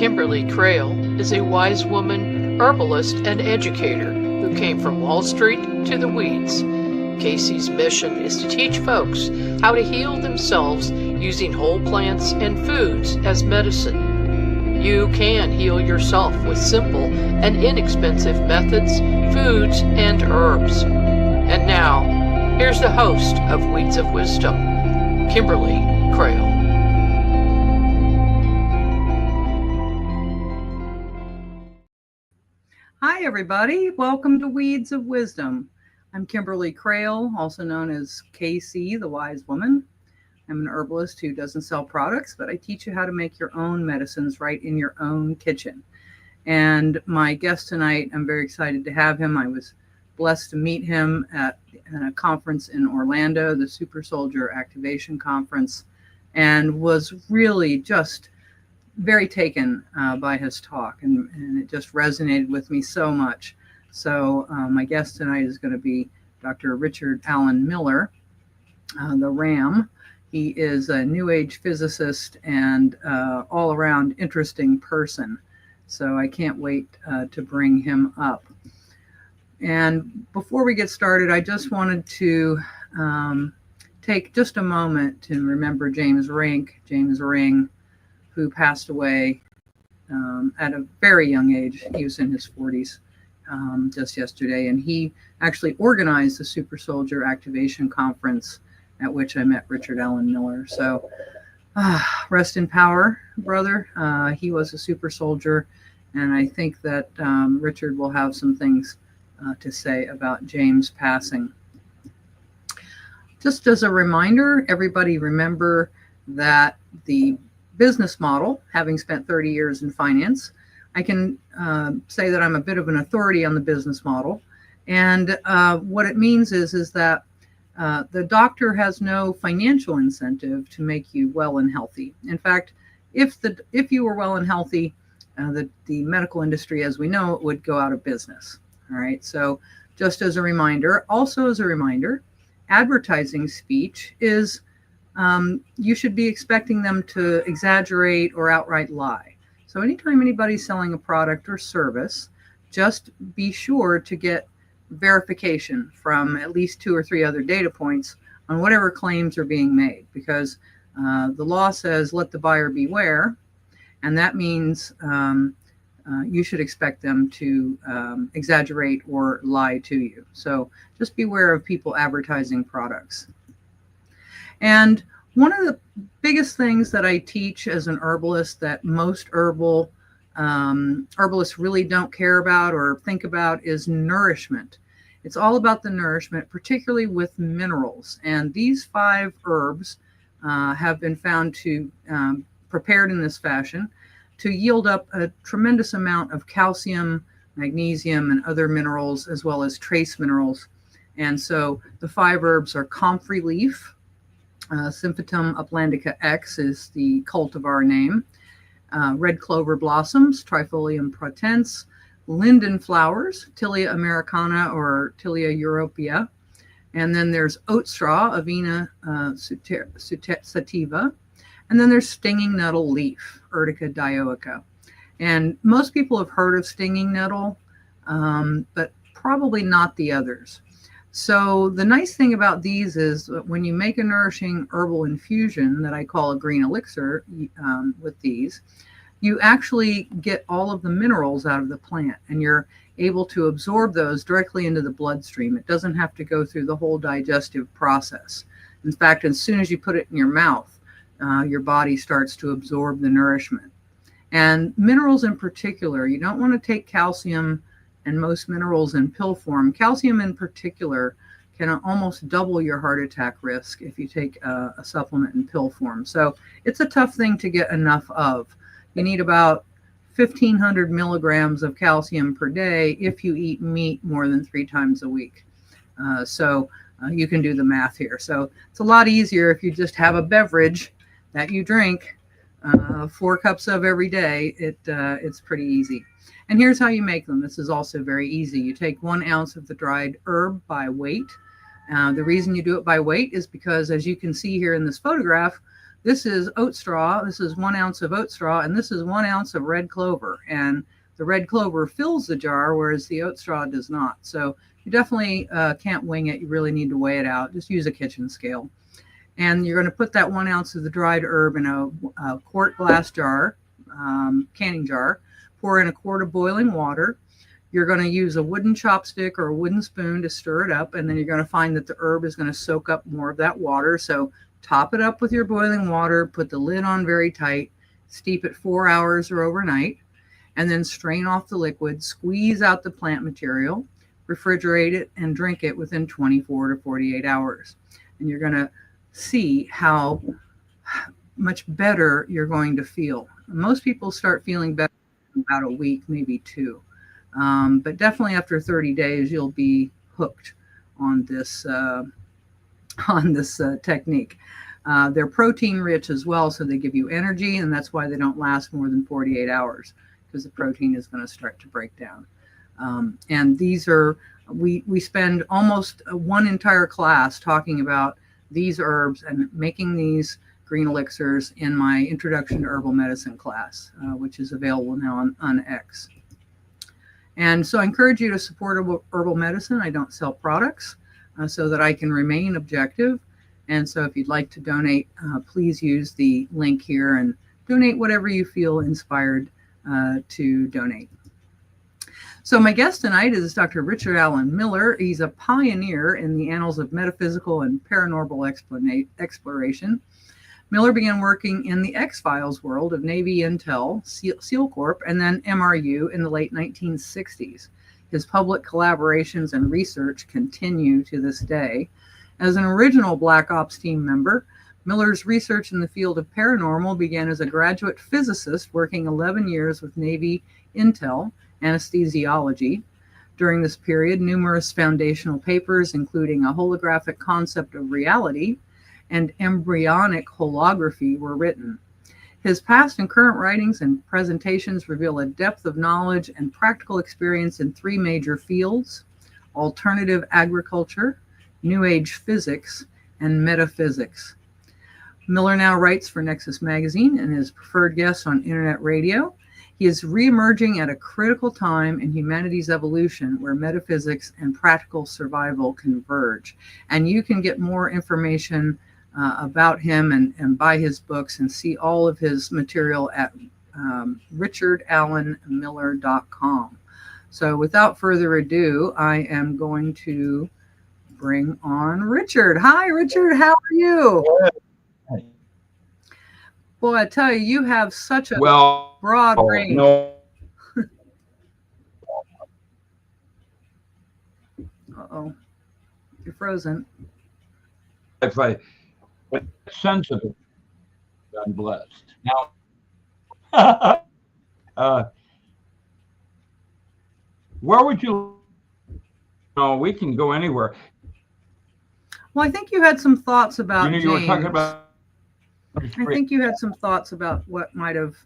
Kimberly Crail is a wise woman, herbalist, and educator who came from Wall Street to the weeds. Casey's mission is to teach folks how to heal themselves using whole plants and foods as medicine. You can heal yourself with simple and inexpensive methods, foods, and herbs. And now, here's the host of Weeds of Wisdom, Kimberly Crail. Hi, everybody. Welcome to Weeds of Wisdom. I'm Kimberly Crail, also known as KC, the Wise Woman. I'm an herbalist who doesn't sell products, but I teach you how to make your own medicines right in your own kitchen. And my guest tonight, I'm very excited to have him. I was blessed to meet him at a conference in Orlando, the Super Soldier Activation Conference, and was really just very taken by his talk, and it just resonated with me so much. So my guest tonight is going to be Dr. Richard Alan Miller, the Ram. He is a New Age physicist and all-around interesting person. So I can't wait to bring him up. And before we get started, I just wanted to take just a moment to remember James Ring, who passed away at a very young age. He was in his 40s just yesterday, and he actually organized the Super Soldier Activation Conference at which I met Richard Alan Miller. So rest in power, brother. He was a super soldier, and I think that Richard will have some things to say about James passing. Just as a reminder, everybody remember that the business model, having spent 30 years in finance, I can say that I'm a bit of an authority on the business model. And what it means is that the doctor has no financial incentive to make you well and healthy. In fact, if you were well and healthy, the medical industry, as we know it, would go out of business. All right. So just as a reminder, advertising speech is you should be expecting them to exaggerate or outright lie. So anytime anybody's selling a product or service, just be sure to get verification from at least 2 or 3 other data points on whatever claims are being made, because the law says let the buyer beware, and that means you should expect them to exaggerate or lie to you. So just beware of people advertising products. And one of the biggest things that I teach as an herbalist that most herbalists really don't care about or think about is nourishment. It's all about the nourishment, particularly with minerals. And these 5 herbs have been found to, prepared in this fashion, to yield up a tremendous amount of calcium, magnesium, and other minerals, as well as trace minerals. And so the 5 herbs are comfrey leaf. Symphytum uplandica X is the cultivar name. Red clover blossoms, Trifolium pratense. Linden flowers, Tilia americana or Tilia europea. And then there's oat straw, Avena sativa. And then there's stinging nettle leaf, Urtica dioica. And most people have heard of stinging nettle, but probably not the others. So the nice thing about these is that when you make a nourishing herbal infusion that I call a green elixir with these, you actually get all of the minerals out of the plant, and you're able to absorb those directly into the bloodstream. It doesn't have to go through the whole digestive process. In fact, as soon as you put it in your mouth, your body starts to absorb the nourishment. And minerals in particular, you don't want to take calcium and most minerals in pill form. Calcium in particular can almost double your heart attack risk if you take a supplement in pill form. So it's a tough thing to get enough of. You need about 1,500 milligrams of calcium per day if you eat meat more than 3 times a week. So you can do the math here. So it's a lot easier if you just have a beverage that you drink 4 cups of every day. It's pretty easy. And here's how you make them. This is also very easy. You take 1 ounce of the dried herb by weight. The reason you do it by weight is because, as you can see here in this photograph, This is oat straw. This is 1 ounce of oat straw, and this is 1 ounce of red clover. And the red clover fills the jar, whereas the oat straw does not. So you definitely can't wing it. You really need to weigh it out. Just use a kitchen scale. And you're going to put that 1 ounce of the dried herb in a quart glass jar, canning jar. Pour in a quart of boiling water. You're going to use a wooden chopstick or a wooden spoon to stir it up, and then you're going to find that the herb is going to soak up more of that water. So top it up with your boiling water, put the lid on very tight, steep it 4 hours or overnight, and then strain off the liquid, squeeze out the plant material, refrigerate it, and drink it within 24 to 48 hours. And you're going to see how much better you're going to feel. Most people start feeling better in about a week, maybe 2. But definitely after 30 days, you'll be hooked on this technique. They're protein rich as well, so they give you energy, and that's why they don't last more than 48 hours, because the protein is going to start to break down. And these are, we spend almost one entire class talking about these herbs and making these green elixirs in my Introduction to Herbal Medicine class, which is available now on X. And so I encourage you to support herbal medicine. I don't sell products, so that I can remain objective. And so if you'd like to donate, please use the link here and donate whatever you feel inspired to donate. So my guest tonight is Dr. Richard Allen Miller. He's a pioneer in the annals of metaphysical and paranormal exploration. Miller began working in the X-Files world of Navy Intel, SEAL Corp, and then MRU in the late 1960s. His public collaborations and research continue to this day. As an original Black Ops team member, Miller's research in the field of paranormal began as a graduate physicist working 11 years with Navy Intel, Anesthesiology. During this period, numerous foundational papers, including a holographic concept of reality and embryonic holography, were written. His past and current writings and presentations reveal a depth of knowledge and practical experience in 3 major fields: alternative agriculture, New Age physics, and metaphysics. Miller now writes for Nexus magazine and is preferred guest on internet radio. He is reemerging at a critical time in humanities evolution where metaphysics and practical survival converge. And you can get more information about him and buy his books and see all of his material at richardallenmiller.com. So without further ado, I am going to bring on Richard. Hi, Richard. How are you? Boy, I tell you, you have such a broad range. No. Uh-oh. You're frozen. If I sensitive, I'm blessed. Now, where would you? No, we can go anywhere. Well, I think you had some thoughts about James. You were talking about. I think you had some thoughts about what might have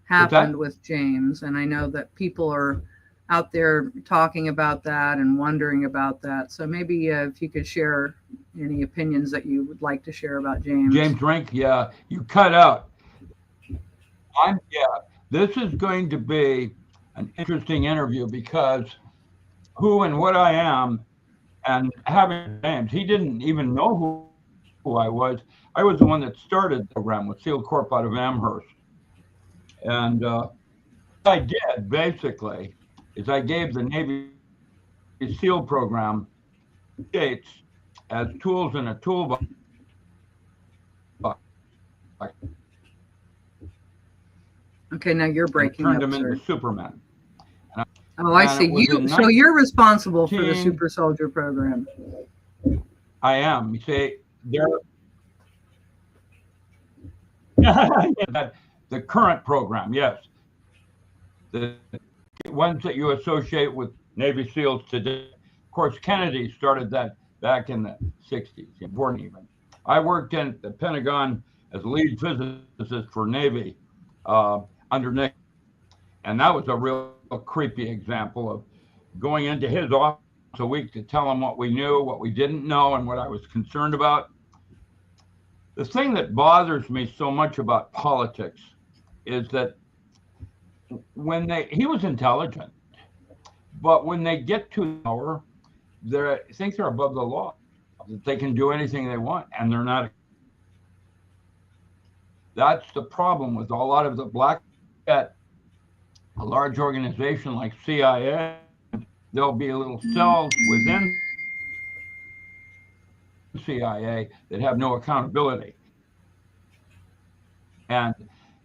happened with James, and I know that people are out there talking about that and wondering about that. So maybe if you could share any opinions that you would like to share about James. James Rink, yeah, you cut out. This is going to be an interesting interview because who and what I am, and having James, he didn't even know who I was. I was the one that started the program with SEAL Corp out of Amherst. And what I did basically is I gave the Navy SEAL program dates as tools in a toolbox. Okay, now you're breaking turned up, them sir. into Supermen. Oh, I see. So you're responsible for the Super Soldier program. I am. You see, the current program, yes. The ones that you associate with Navy SEALs today. Of course, Kennedy started that back in the 60s, important even. I worked in the Pentagon as lead physicist for Navy under Nexus. And that was a real creepy example of going into his office a week to tell him what we knew, what we didn't know, and what I was concerned about. The thing that bothers me so much about politics is that he was intelligent, but when they get to power, they think they're above the law, that they can do anything they want, and they're not. That's the problem with a lot of the black at a large organization like CIA. There'll be little cells within CIA that have no accountability. And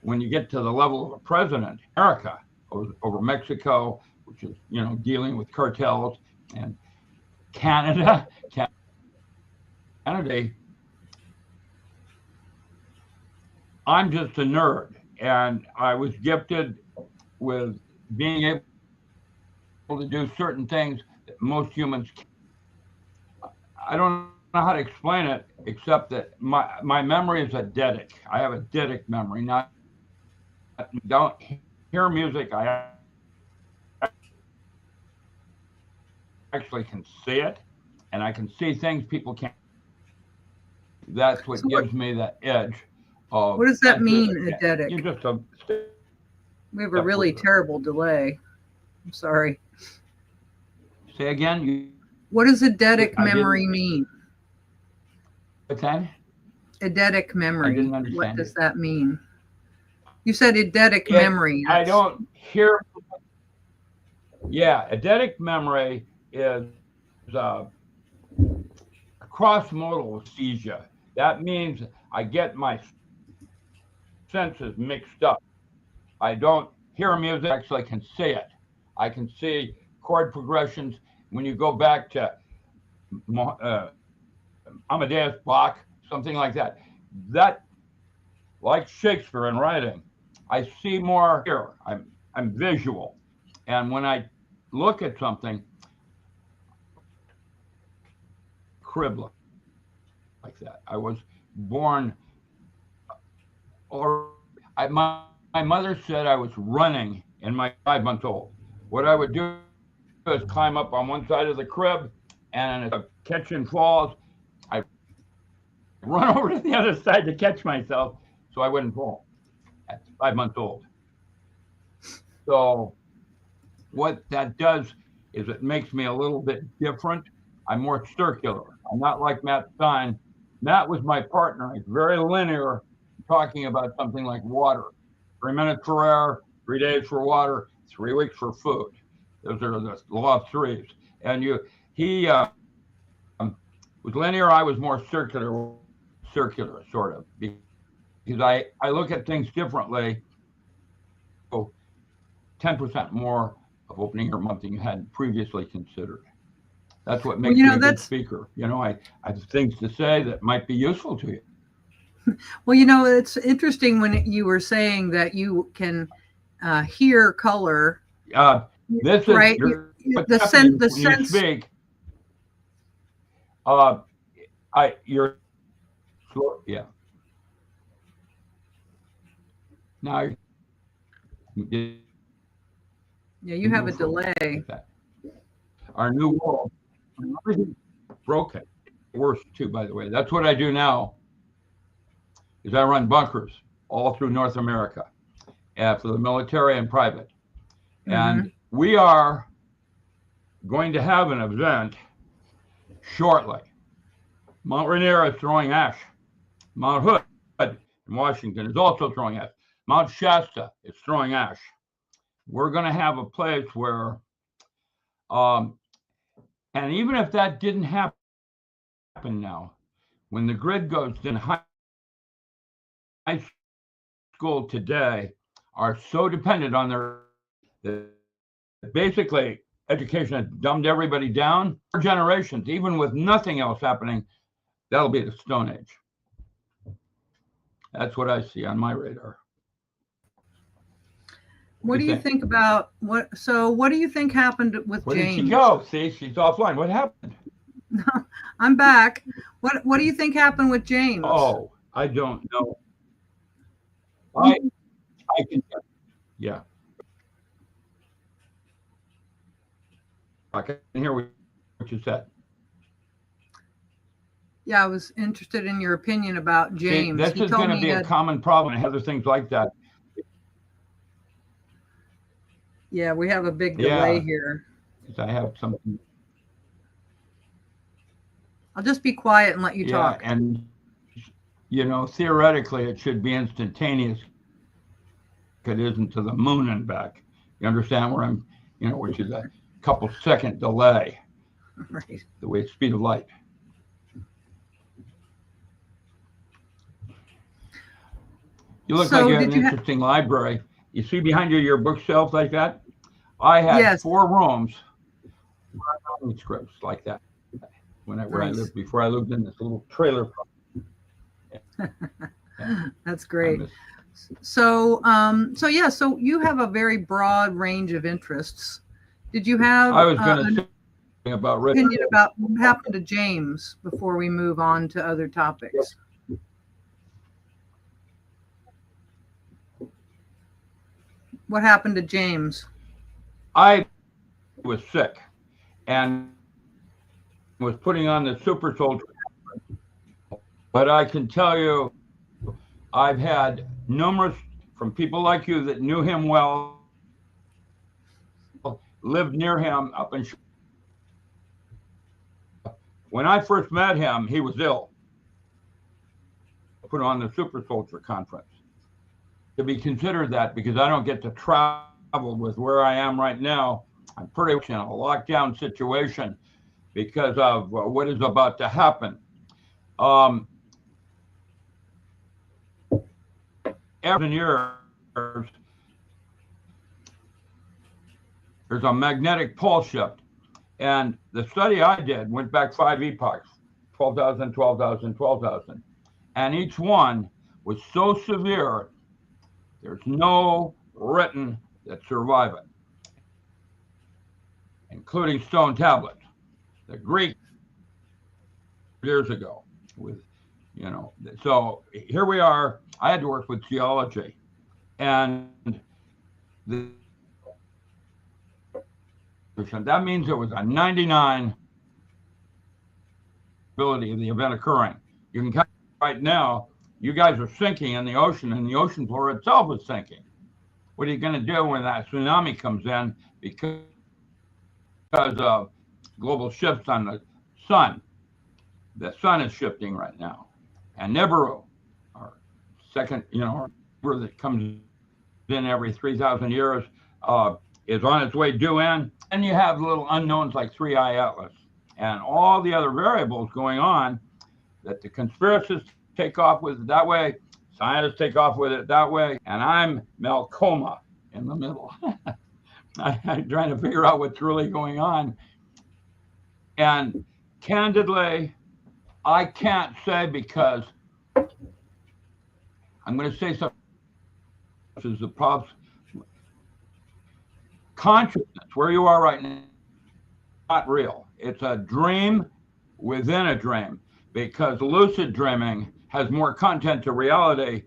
when you get to the level of a president, America, over Mexico, which is, dealing with cartels, and Canada, I'm just a nerd, and I was gifted with being able to do certain things that most humans can't. I don't know how to explain it, except that my memory is eidetic. I have eidetic memory. Don't hear music. I actually can see it, and I can see things people can't. That's what gives me that edge. What does that mean, eidetic? You just we have a really terrible delay. I'm sorry. Say again. What does eidetic memory mean? What's that? Eidetic memory. I didn't understand. What does that mean? You said eidetic memory. I don't hear. Yeah, eidetic memory is cross-modal anesthesia. That means I get my senses mixed up. I don't hear music, actually I can see it. I can see chord progressions. When you go back to Amadeus Bach, something like that, like Shakespeare in writing, I see more here. I'm visual. And when I look at something, crib like that. I was born, my mother said I was running in my 5-month-old. What I would do is climb up on one side of the crib, and if a kitchen falls, I run over to the other side to catch myself so I wouldn't fall at 5-month-old. So what that does is it makes me a little bit different. I'm more circular. I'm not like Matt Stein. Matt was my partner. He's very linear, talking about something like water. 3 minutes for air, 3 days for water, 3 weeks for food. Those are the law of threes. And he was linear. I was more circular sort of, because I look at things differently. So 10% more of opening your month than you had previously considered. That's what makes me a good speaker. I have things to say that might be useful to you. Well, it's interesting when you were saying that you can hear color. This is right. The sense. You speak. You're. Yeah. Now. Yeah, you have a delay. Our new world. Broken. Worse too, by the way. That's what I do now. Is I run bunkers all through North America, for the military and private. Mm-hmm. And we are going to have an event shortly. Mount Rainier is throwing ash. Mount Hood in Washington is also throwing ash. Mount Shasta is throwing ash. We're going to have a place where, and even if that didn't happen now, when the grid goes in high school today are so dependent on basically education has dumbed everybody down for generations, even with nothing else happening. That'll be the Stone Age. That's what I see on my radar. What do you think about what do you think happened with James? Where did she go? See, she's offline. What happened? No, I'm back. What do you think happened with James? Oh, I don't know. I can, yeah. I can hear what you said. Yeah, I was interested in your opinion about James. This He is told going to me be a common problem and other things like that. Yeah, we have a big delay here. I have something. I'll just be quiet and let you talk. And theoretically, it should be instantaneous. It isn't to the moon and back. You understand where I'm, which is a couple second delay. Right. The way speed of light. You look like you have an interesting library. You see behind you your bookshelf like that? I had 4 rooms, manuscripts like that where I lived before I lived in this little trailer. That's great. So you have a very broad range of interests. Did you have I was going to say about opinion about what happened to James before we move on to other topics? What happened to James? I was sick and was putting on the super soldier. But I can tell you, I've had numerous from people like you that knew him well, lived near him up in. When I first met him, he was ill. Put on the super soldier conference. To be considered that, because I don't get to travel with where I am right now, I'm pretty much in a lockdown situation because of what is about to happen. Every year, there's a magnetic pole shift. And the study I did went back 5 epochs, 12,000, 12,000, 12,000. And each one was so severe, there's no written that survive it, including stone tablets. The Greek years ago with, so here we are. I had to work with geology, and that means there was a 99 ability of the event occurring. You can count right now. You guys are sinking in the ocean, and the ocean floor itself is sinking. What are you going to do when that tsunami comes in because of global shifts on the sun? The sun is shifting right now. And Nibiru, our second, river that comes in every 3,000 years, is on its way due in. And you have little unknowns like 3I Atlas and all the other variables going on that the conspiracists take off with it that way, scientists take off with it that way, and I'm Malcoma in the middle. I'm trying to figure out what's really going on. And candidly, I can't say, because I'm going to say something. This is the problem. Consciousness, where you are right now, not real. It's a dream within a dream, because lucid dreaming has more content to reality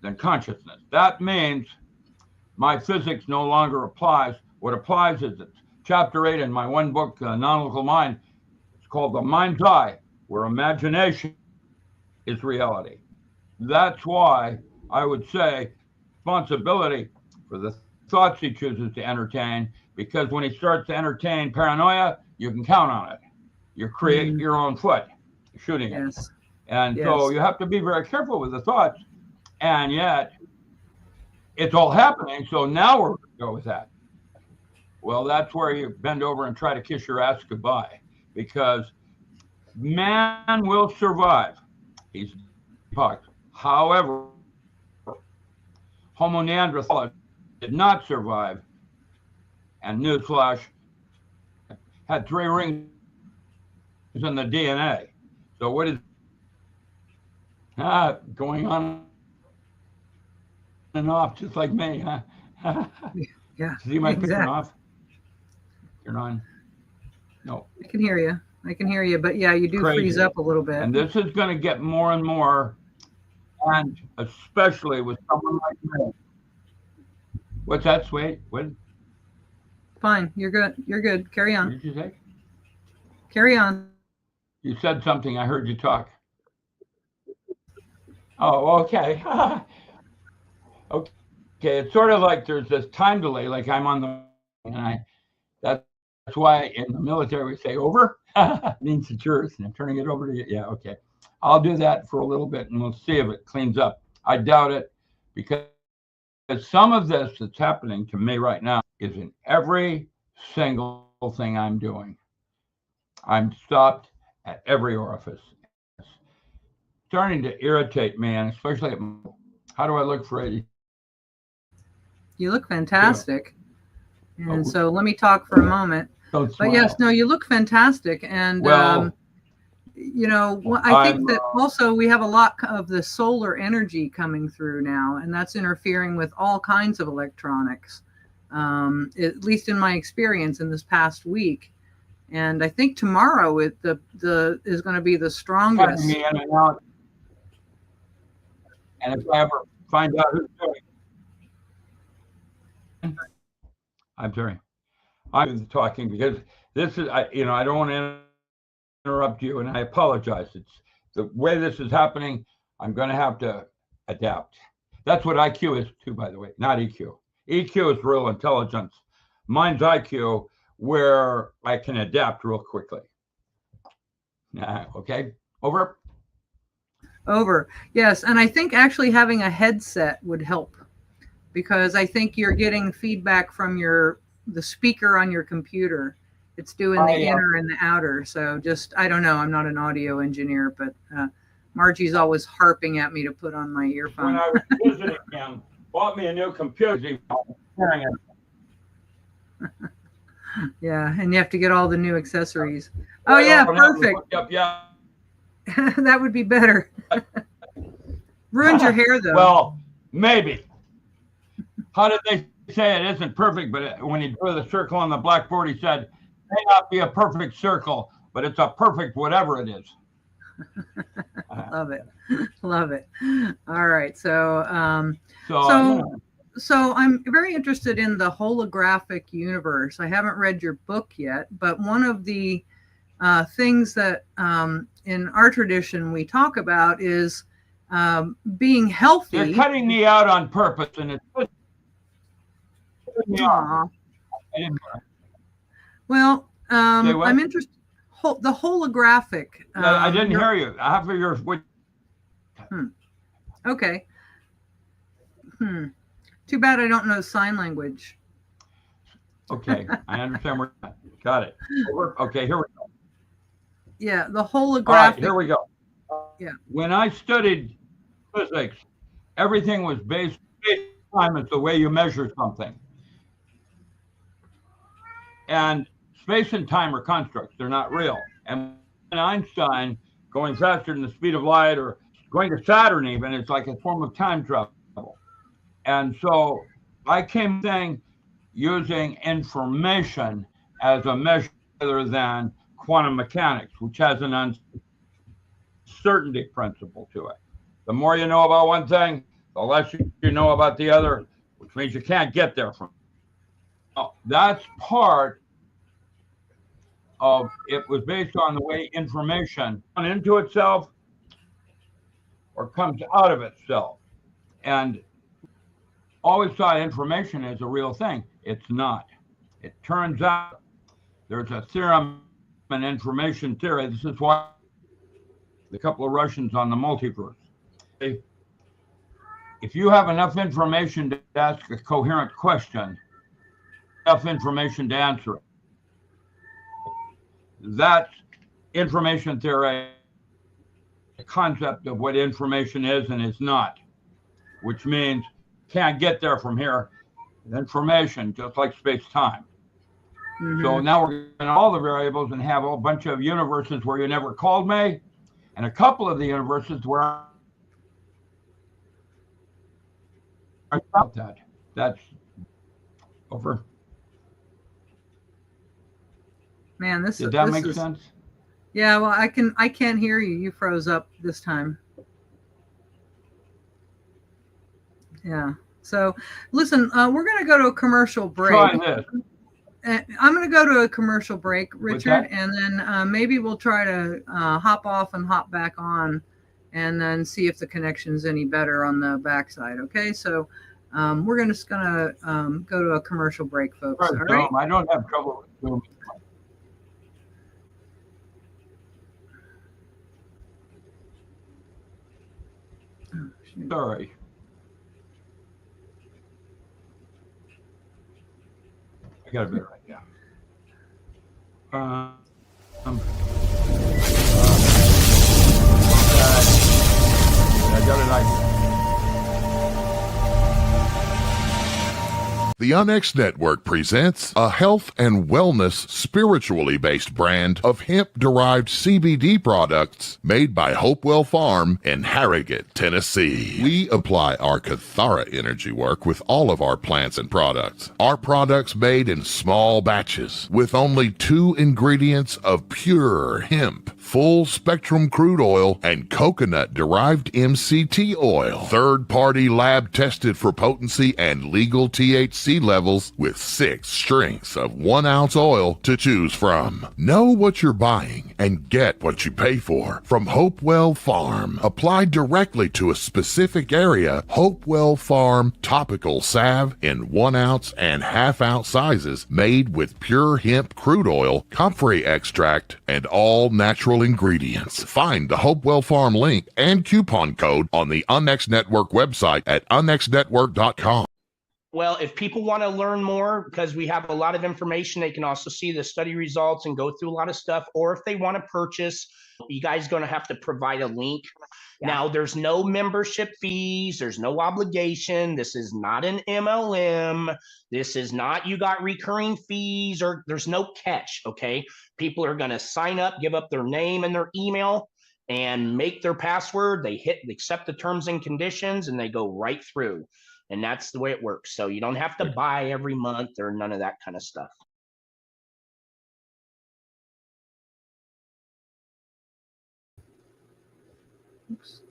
than consciousness. That means my physics no longer applies. What applies is it's chapter 8 in my one book, Non-Local Mind. It's called The Mind's Eye, where imagination is reality. That's why I would say responsibility for the thoughts he chooses to entertain, because when he starts to entertain paranoia, you can count on it. You create your own foot shooting it. And so you have to be very careful with the thoughts. And yet, it's all happening. So now we're going to go with that. Well, that's where you bend over and try to kiss your ass goodbye, because man will survive. He's epoch. However, Homo neanderthalis did not survive. And newsflash, had 3 rings in the DNA. So what is going on and off, just like me, huh? Yeah. See my picture off? You're on? No. I can hear you, but yeah, you do freeze up a little bit. And this is going to get more and more, and especially with someone like me. What's that, Sweet? What? Fine, you're good. You're good. Carry on. What did you say? Carry on. You said something. I heard you talk. Oh, okay. Okay. It's sort of like there's this time delay, like I'm on the, and that's why in the military we say over means it's yours, and I'm turning it over to you. Yeah, okay. I'll do that for a little bit, and we'll see if it cleans up. I doubt it, because some of this that's happening to me right now is in every single thing I'm doing. I'm stopped at every orifice. It's starting to irritate me, and especially at how do I look for 80? You look fantastic. And Oh, so let me talk for a moment. don't But smile. yes, no, you look fantastic. And, Well, you know, I think I'm that also we have a lot of the solar energy coming through now, and that's interfering with all kinds of electronics, at least in my experience in this past week. And I think tomorrow the is going to be the cutting strongest. me in and out, and if I ever find out who's doing it, I'm sorry. I'm talking because this is, I don't want to interrupt you, and I apologize. It's the way this is happening. I'm going to have to adapt. That's what IQ is too, by the way, not EQ. EQ is real intelligence. Mine's IQ, where I can adapt real quickly. Okay, over. Over. Yes, and I think actually having a headset would help, because I think you're getting feedback from the speaker on your computer. It's doing the inner and the outer. So just, I don't know, I'm not an audio engineer, but Margie's always harping at me to put on my earphone. When I was visiting him, bought me a new computer. Yeah, and you have to get all the new accessories. Oh yeah, perfect. Yeah. That would be better. Ruined your hair though. Well, maybe. How did they say it isn't perfect? But when he drew the circle on the blackboard, he said, "May not be a perfect circle, but it's a perfect whatever it is." Love it, love it. All right, so I'm very interested in the holographic universe. I haven't read your book yet, but one of the things that in our tradition we talk about is being healthy. You're cutting me out on purpose, and it's well, I'm interested. The holographic. I didn't hear you. I have your. Okay. Too bad I don't know sign language. Okay, I understand. Got it. Okay, here we go. Yeah, the holographic. All right, here we go. Yeah. When I studied physics, everything was based on time. It's the way you measure something. And space and time are constructs. They're not real. And Einstein, going faster than the speed of light, or going to Saturn even, it's like a form of time travel. And so I came saying using information as a measure rather than quantum mechanics, which has an uncertainty principle to it. The more you know about one thing, the less you know about the other, which means you can't get there from. That's part of it. Was based on the way information comes into itself or comes out of itself, and always thought information is a real thing. It's not. It turns out there's a theorem in information theory. This is why the couple of Russians on the multiverse. If you have enough information to ask a coherent question, enough information to answer it, that's information theory, the concept of what information is and is not, which means can't get there from here. Information, just like space-time. So now we're in all the variables and have a bunch of universes where you never called me, and a couple of the universes where I about that. That's over. Man, Did that make sense? Yeah, well, I can't hear you. You froze up this time. Yeah. So listen, we're going to go to a commercial break. Try this. I'm going to go to a commercial break, What's Richard, that? and then maybe we'll try to hop off and hop back on, and then see if the connection's any better on the backside. Okay, so we're just going to go to a commercial break, folks. All right. I don't have trouble with Zoom. Sorry. I got a better idea. I got an idea. The Onyx Network presents a health and wellness spiritually based brand of hemp-derived CBD products made by Hopewell Farm in Harrogate, Tennessee. We apply our Cathara energy work with all of our plants and products. Our products made in small batches with only 2 ingredients of pure hemp, full spectrum crude oil, and coconut-derived MCT oil. Third-party lab tested for potency and legal THC levels with 6 strengths of 1 ounce oil to choose from. Know what you're buying and get what you pay for from Hopewell Farm. Applied directly to a specific area, Hopewell Farm topical salve in 1 ounce and ½ ounce sizes made with pure hemp crude oil, comfrey extract, and all natural ingredients. Find the Hopewell Farm link and coupon code on the Unnext Network website at unnextnetwork.com. Well, if people want to learn more, because we have a lot of information, they can also see the study results and go through a lot of stuff. Or if they want to purchase, you guys are going to have to provide a link. Yeah. Now, there's no membership fees. There's no obligation. This is not an MLM. This is not you got recurring fees, or there's no catch, okay? People are going to sign up, give up their name and their email, and make their password. They accept the terms and conditions, and they go right through. And that's the way it works. So you don't have to buy every month or none of that kind of stuff. Oops.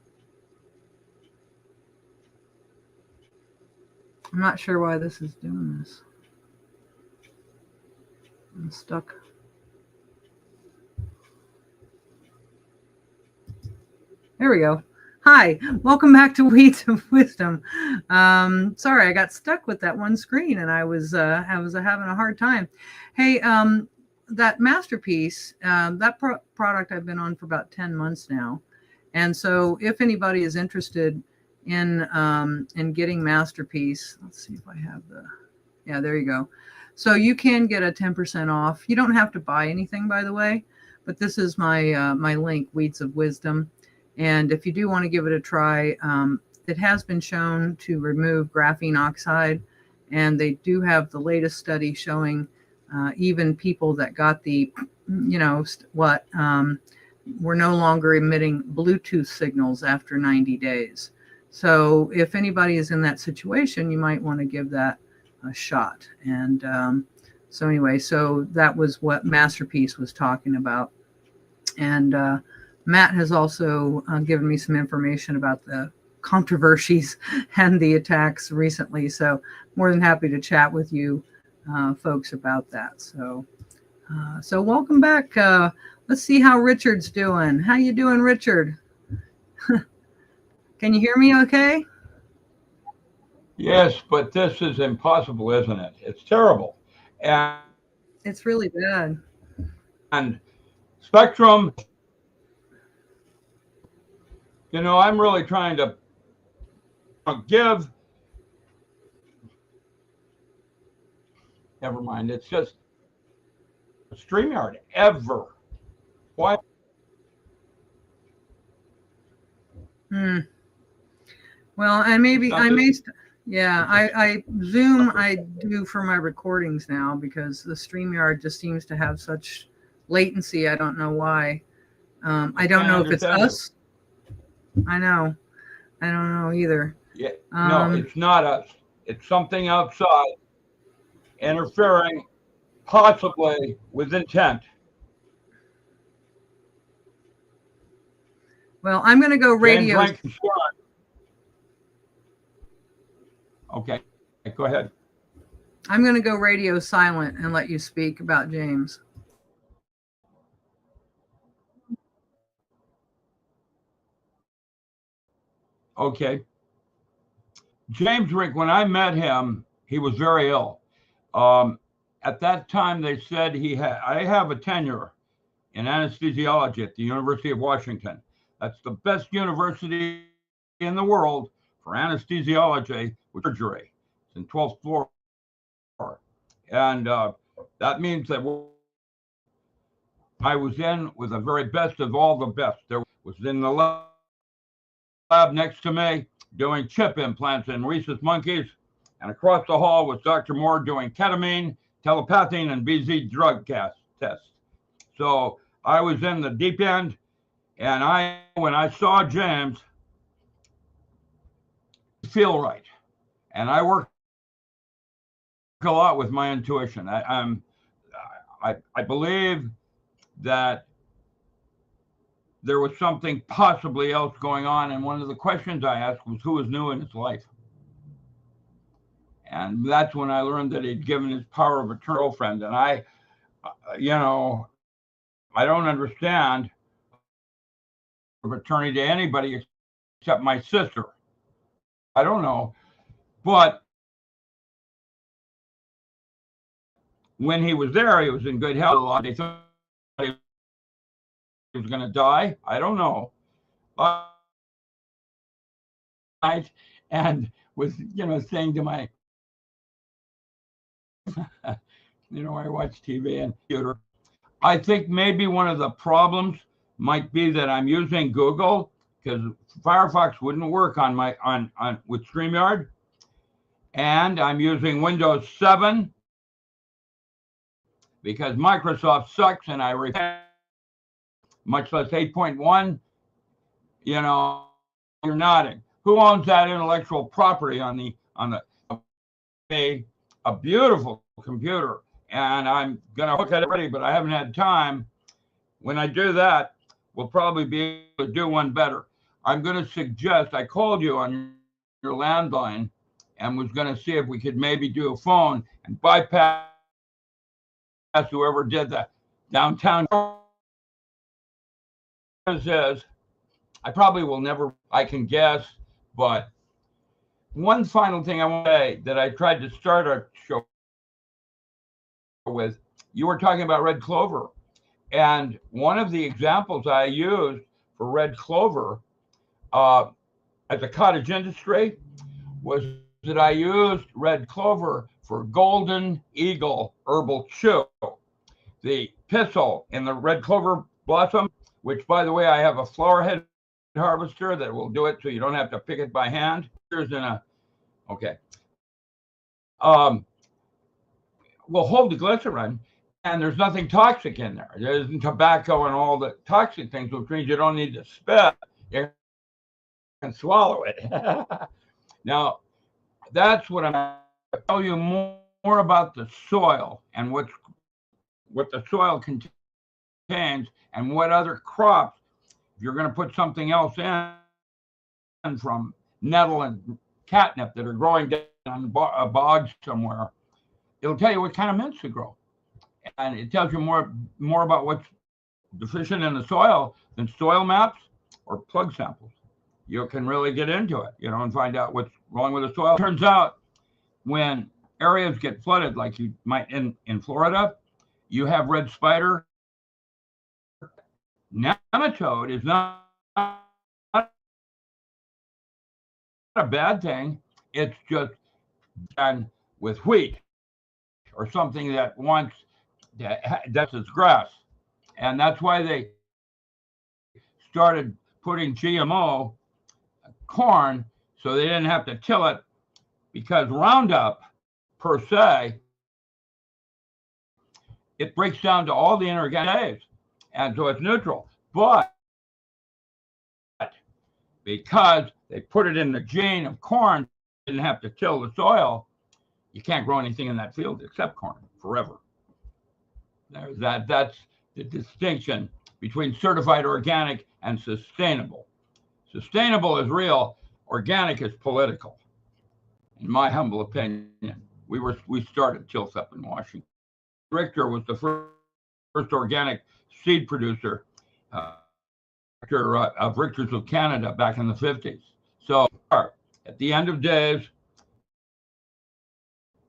I'm not sure why this is doing this. I'm stuck. There we go. Hi, welcome back to Weeds of Wisdom. Sorry, I got stuck with that one screen, and I was having a hard time. Hey, that masterpiece, that product I've been on for about 10 months now, and so if anybody is interested in getting masterpiece, let's see if I have yeah, there you go. So you can get a 10% off. You don't have to buy anything, by the way, but this is my my link, Weeds of Wisdom. And if you do want to give it a try, it has been shown to remove graphene oxide. And they do have the latest study showing even people that got the, were no longer emitting Bluetooth signals after 90 days. So if anybody is in that situation, you might want to give that a shot. And so anyway, so that was what Masterpiece was talking about. And Matt has also given me some information about the controversies and the attacks recently. So more than happy to chat with you folks about that. So so welcome back. Let's see how Richard's doing. How you doing, Richard? Can you hear me okay? Yes, but this is impossible, isn't it? It's terrible. And it's really bad. And Spectrum, I'm really trying to give, never mind, it's just StreamYard ever. Why? Well, and maybe I may, yeah, I Zoom I do for my recordings now because the StreamYard just seems to have such latency. I don't know why. I don't know if it's us. I know. I don't know either. Yeah. No, it's not us. It's something outside interfering, possibly with intent. Well, I'm going to go radio. Okay, go ahead. I'm going to go radio silent and let you speak about James. Okay. James Rick, when I met him, he was very ill. At that time, they said I have a tenure in anesthesiology at the University of Washington. That's the best university in the world for anesthesiology with surgery. It's in 12th floor. And that means that I was in with the very best of all the best. There was in the lab next to me doing chip implants in rhesus monkeys. And across the hall was Dr. Moore doing ketamine, telepathy, and BZ drug tests. So I was in the deep end, and when I saw James, feel right. And I work a lot with my intuition. I believe that there was something possibly else going on. And one of the questions I asked was who was new in his life. And that's when I learned that he'd given his power of eternal friend. And I don't understand of attorney to anybody except my sister. I don't know. But when he was there, he was in good health. They thought he was going to die. I don't know. And was, saying to my, I watch TV and computer. I think maybe one of the problems might be that I'm using Google because Firefox wouldn't work on with StreamYard, and I'm using Windows 7 because Microsoft sucks, and I repent, much less 8.1. You're nodding. Who owns that intellectual property on a beautiful computer? And I'm gonna hook it already, but I haven't had time. When I do that, we'll probably be able to do one better. I'm going to suggest, I called you on your landline and was going to see if we could maybe do a phone and bypass whoever did the downtown. Says, I probably will never, I can guess, but one final thing I want to say that I tried to start our show with, you were talking about red clover. And one of the examples I used for red clover as a cottage industry was that I used red clover for golden eagle herbal chew. The pistil in the red clover blossom, which, by the way, I have a flower head harvester that will do it so you don't have to pick it by hand. Okay. Will hold the glycerin, and there's nothing toxic in there. There isn't tobacco and all the toxic things, which means you don't need to spit. You can swallow it. Now, that's what I'm going to tell you more about the soil and what the soil contains and what other crops, if you're going to put something else in from nettle and catnip that are growing down on a bog somewhere, it'll tell you what kind of mints to grow. And it tells you more about what's deficient in the soil than soil maps or plug samples. You can really get into it, and find out what's wrong with the soil. It turns out when areas get flooded, like you might in Florida, you have red spider. Nematode is not a bad thing. It's just done with wheat or something that wants that's its grass. And that's why they started putting GMO corn so they didn't have to till it, because Roundup per se, it breaks down to all the inorganics, and so it's neutral. But because they put it in the gene of corn, didn't have to till the soil, you can't grow anything in that field except corn forever. That's the distinction between certified organic and sustainable. Sustainable is real, organic is political, in my humble opinion. we started tilts up in Washington. Richter was the first organic seed producer of Richter's of Canada back in the 50s. So at the end of days,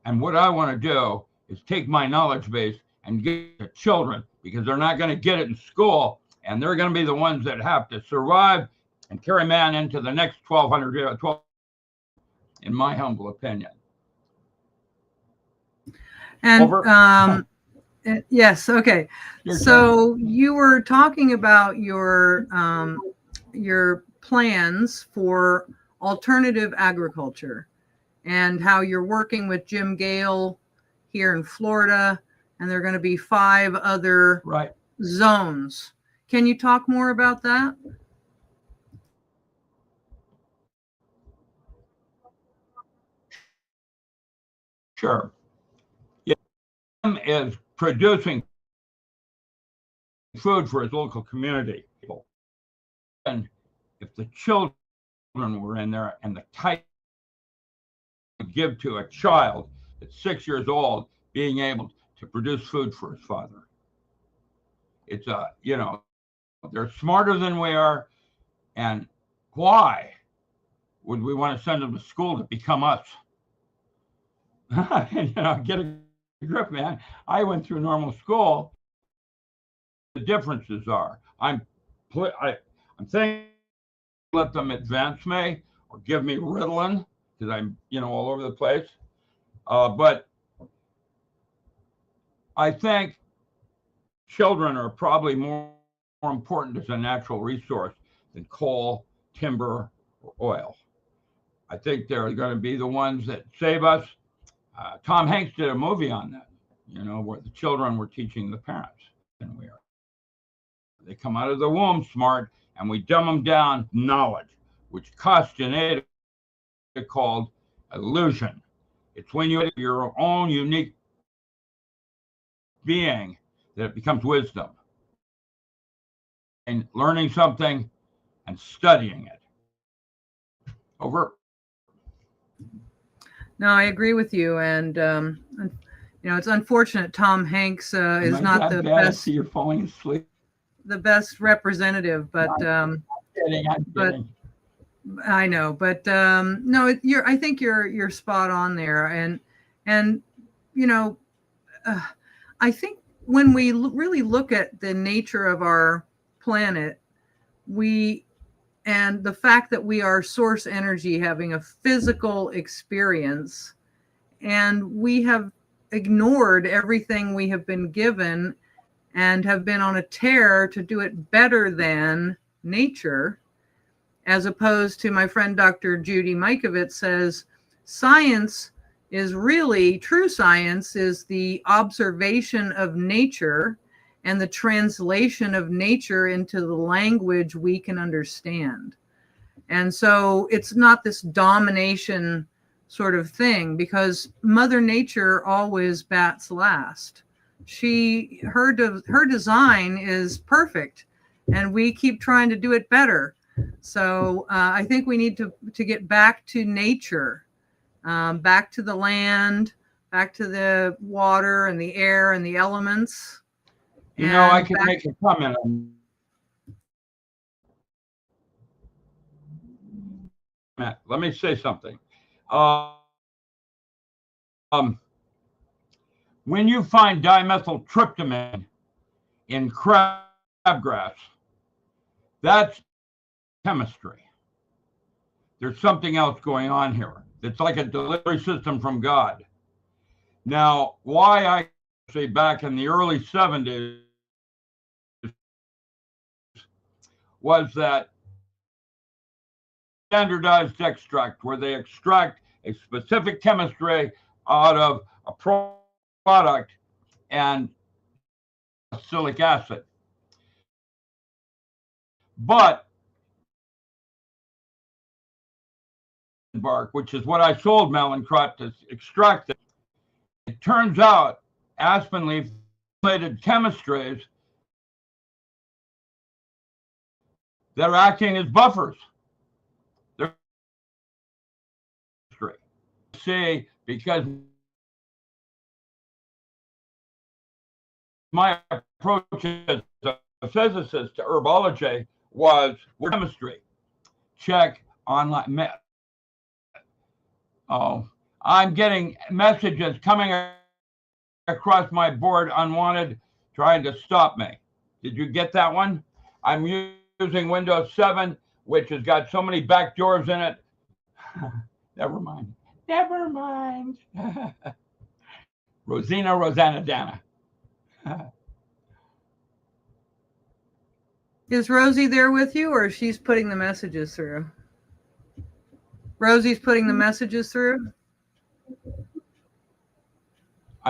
and what I want to do is take my knowledge base and give it to children, because they're not going to get it in school, and they're going to be the ones that have to survive and carry man into the next 1200 years, in my humble opinion. And yes, okay. So you were talking about your plans for alternative agriculture and how you're working with Jim Gale here in Florida, and there are going to be 5 other zones. Can you talk more about that? Sure. Yeah, Jim is producing food for his local community. And if the children were in there, and the type to give to a child that's 6 years old being able to produce food for his father, it's they're smarter than we are. And why would we want to send them to school to become us? Get a grip, man. I went through normal school. The differences are, I'm thinking, let them advance me or give me Ritalin, because I'm all over the place. But I think children are probably more important as a natural resource than coal, timber, or oil. I think they're going to be the ones that save us. Tom Hanks did a movie on that, where the children were teaching the parents, and they come out of the womb smart, and we dumb them down knowledge, which Castaneda called illusion. It's when you have your own unique being that it becomes wisdom. And learning something and studying it. Over. No, I agree with you, and it's unfortunate Tom Hanks is not the best. You're falling asleep. The best representative, but I'm kidding. I know, but no, I think you're spot on there, and I think when we really look at the nature of our planet, and the fact that we are source energy having a physical experience, and we have ignored everything we have been given and have been on a tear to do it better than nature, as opposed to my friend Dr. Judy Mikovits says, science is really, true science is the observation of nature and the translation of nature into the language we can understand. And so it's not this domination sort of thing, because Mother Nature always bats last. Her design is perfect, and we keep trying to do it better. So I think we need to get back to nature, back to the land, back to the water and the air and the elements. I can make a comment on that. Let me say something. When you find dimethyltryptamine in crabgrass, that's chemistry. There's something else going on here. It's like a delivery system from God. Now, why I say back in the early 70s was that standardized extract, where they extract a specific chemistry out of a product and salicylic acid. But bark, which is what I sold melon crop to extract it, it turns out aspen leaf related chemistries that are acting as buffers. See, because my approach as a physicist to herbology was chemistry. Check online. Oh, I'm getting messages coming across my board unwanted, trying to stop me. Did you get that one? I'm using Windows 7, which has got so many back doors in it. Never mind. Never mind. Rosina, Rosanna, Dana. Is Rosie there with you, or she's putting the messages through? Rosie's putting the messages through?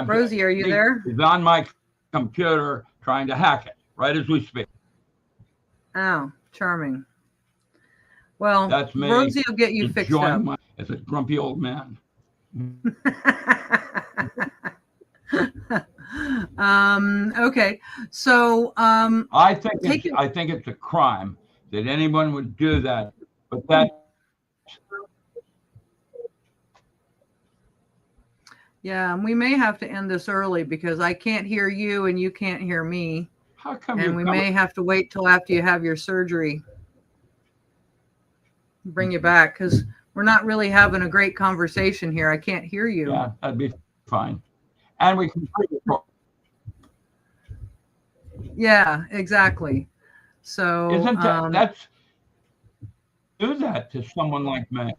Rosie, are you there? She's on my computer trying to hack it right as we speak. Oh, charming. Well, that's me. Rosie will get you fixed up. As a grumpy old man. Okay, so I think it's a crime that anyone would do that, but that. Yeah, and we may have to end this early because I can't hear you and you can't hear me. How come? And we may have to wait till after you have your surgery. Bring you back because we're not really having a great conversation here. I can't hear you. Yeah, that'd be fine. And we can. Yeah, exactly. So isn't that's do that to someone like me?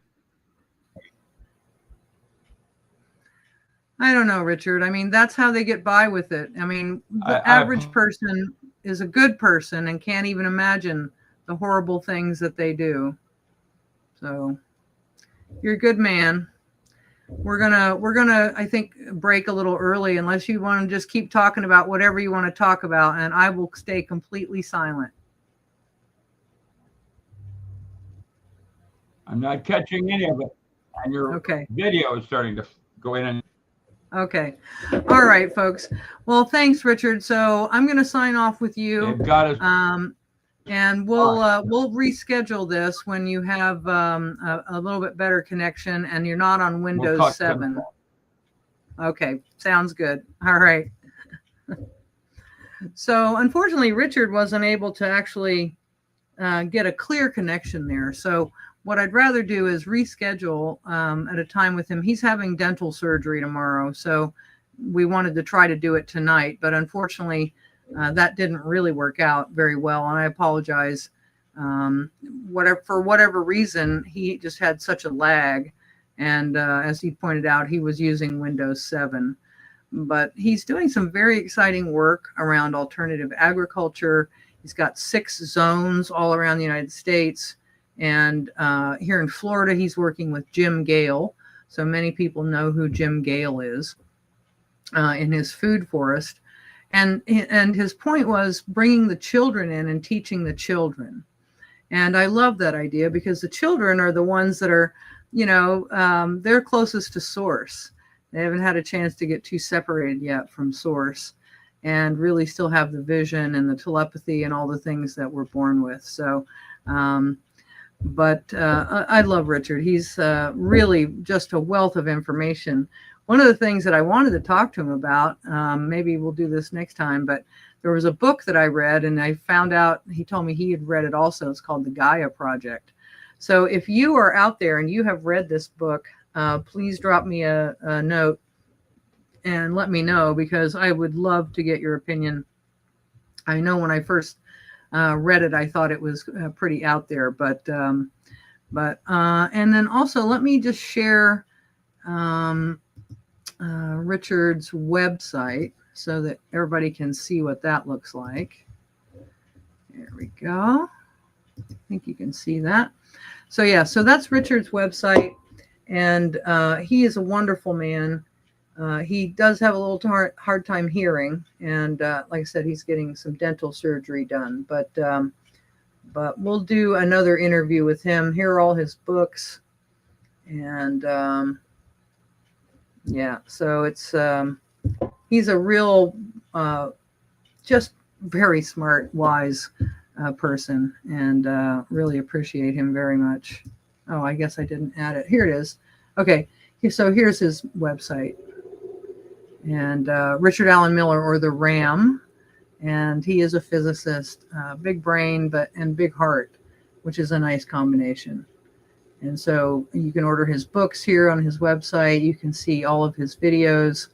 I don't know, Richard. I mean, that's how they get by with it. I mean, the average person is a good person and can't even imagine the horrible things that they do. So you're a good man. We're gonna I think break a little early unless you want to just keep talking about whatever you want to talk about, and I will stay completely silent. I'm not catching any of it. And your video is starting to go in and okay. All right, folks. Well, thanks, Richard. So I'm going to sign off with you. They've got us. And we'll reschedule this when you have a little bit better connection and you're not on Windows 7. Okay, sounds good. All right. So unfortunately, Richard wasn't able to actually get a clear connection there. So what I'd rather do is reschedule at a time with him. He's having dental surgery tomorrow, so we wanted to try to do it tonight, but unfortunately, that didn't really work out very well, and I apologize. For whatever reason, he just had such a lag, and as he pointed out, he was using Windows 7. But he's doing some very exciting work around alternative agriculture. He's got 6 zones all around the United States. And here in Florida, he's working with Jim Gale. So many people know who Jim Gale is in his food forest. And his point was bringing the children in and teaching the children. And I love that idea because the children are the ones that are, they're closest to source. They haven't had a chance to get too separated yet from source and really still have the vision and the telepathy and all the things that we're born with. So, but I love Richard. He's really just a wealth of information. One of the things that I wanted to talk to him about, maybe we'll do this next time, but there was a book that I read and I found out, he told me he had read it also. It's called The Gaia Project. So if you are out there and you have read this book, please drop me a note and let me know because I would love to get your opinion. I know when I first read it, I thought it was pretty out there, but and then also let me just share Richard's website so that everybody can see what that looks like. There we go. I think you can see that. So yeah, so that's Richard's website, and he is a wonderful man. He does have a little hard time hearing, and like I said, he's getting some dental surgery done. But we'll do another interview with him. Here are all his books, and yeah, so it's he's a real, just very smart, wise person, and really appreciate him very much. Oh, I guess I didn't add it. Here it is. Okay, so here's his website. And Richard Allen Miller, or the RAM, And he is a physicist, big brain, and big heart, which is a nice combination. And so you can order his books here on his website. You can see all of his videos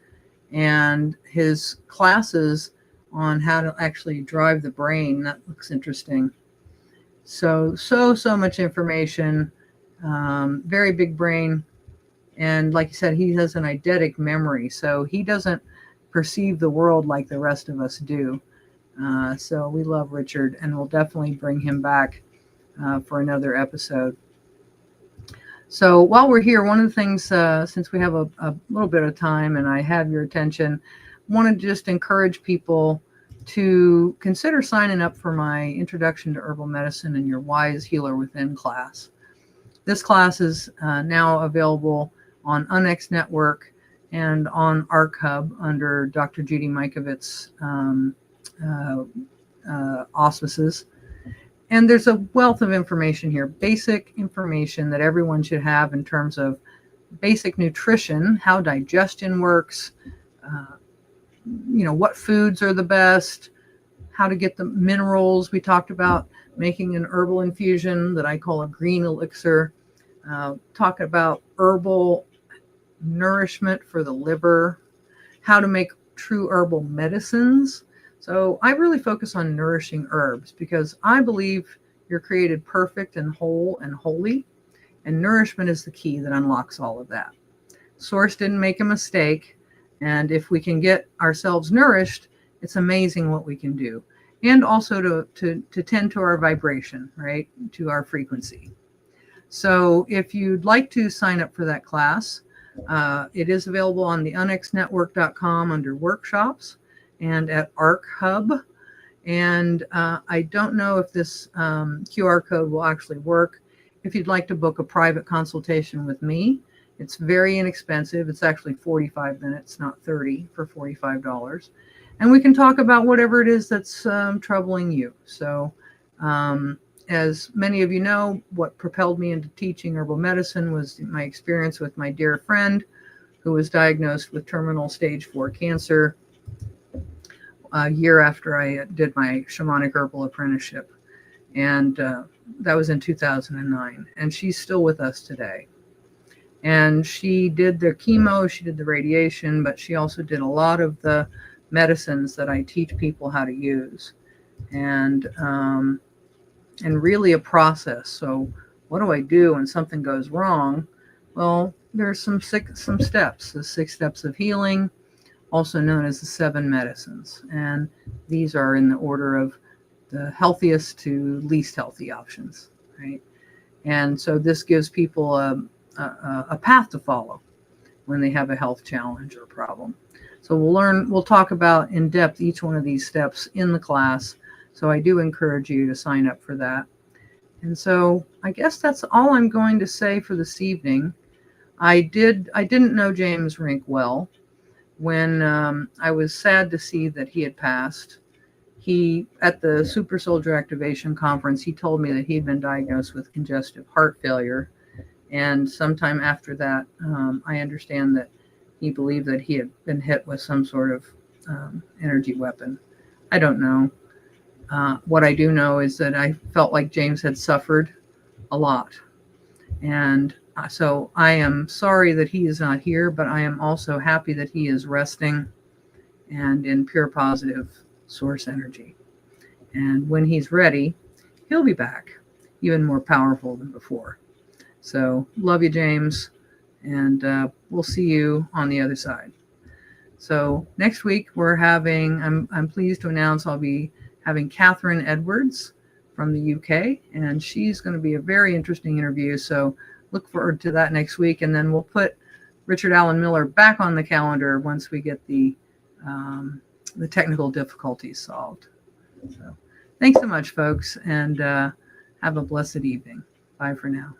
and his classes on how to actually drive the brain. That looks interesting. So much information, very big brain. And like you said, he has an eidetic memory. So he doesn't perceive the world like the rest of us do. So we love Richard, and we'll definitely bring him back for another episode. So while we're here, one of the things, since we have a little bit of time and I have your attention, I want to just encourage people to consider signing up for my Introduction to Herbal Medicine and Your Wise Healer Within class. This class is now available on Unx Network and on ArcHub under Dr. Judy Mikovits' auspices. And there's a wealth of information here, basic information that everyone should have in terms of basic nutrition, how digestion works, what foods are the best, how to get the minerals. We talked about making an herbal infusion that I call a green elixir, talk about herbal nourishment for the liver, how to make true herbal medicines. So I really focus on nourishing herbs because I believe you're created perfect and whole and holy, and nourishment is the key that unlocks all of that. Source didn't make a mistake, and if we can get ourselves nourished, it's amazing what we can do. And also to tend to our vibration, right, to our frequency. So if you'd like to sign up for that class, it is available on the unxnetwork.com under workshops and at ArcHub. And I don't know if this QR code will actually work. If you'd like to book a private consultation with me, it's very inexpensive. It's actually 45 minutes, not 30, for $45. And we can talk about whatever it is that's troubling you. So as many of you know, what propelled me into teaching herbal medicine was my experience with my dear friend who was diagnosed with terminal stage 4 cancer a year after I did my shamanic herbal apprenticeship. And that was in 2009. And she's still with us today. And she did the chemo, she did the radiation, but she also did a lot of the medicines that I teach people how to use. And really a process. So what do I do when something goes wrong? Well, there's some steps, the 6 steps of healing, also known as the 7 medicines. And these are in the order of the healthiest to least healthy options, right? And so this gives people a path to follow when they have a health challenge or problem. So we'll talk about in depth each one of these steps in the class. So I do encourage you to sign up for that. And so I guess that's all I'm going to say for this evening. I didn't know James Rink well. When I was sad to see that he had passed, at the Super Soldier Activation Conference, he told me that he'd been diagnosed with congestive heart failure. And sometime after that, I understand that he believed that he had been hit with some sort of energy weapon. I don't know. What I do know is that I felt like James had suffered a lot. And so I am sorry that he is not here, but I am also happy that he is resting and in pure positive source energy. And when he's ready, he'll be back, even more powerful than before. So love you, James, and we'll see you on the other side. So next week I'm pleased to announce I'll be having Catherine Edwards from the UK, and she's going to be a very interesting interview. So look forward to that next week, and then we'll put Richard Allen Miller back on the calendar once we get the technical difficulties solved. So thanks so much, folks, and have a blessed evening. Bye for now.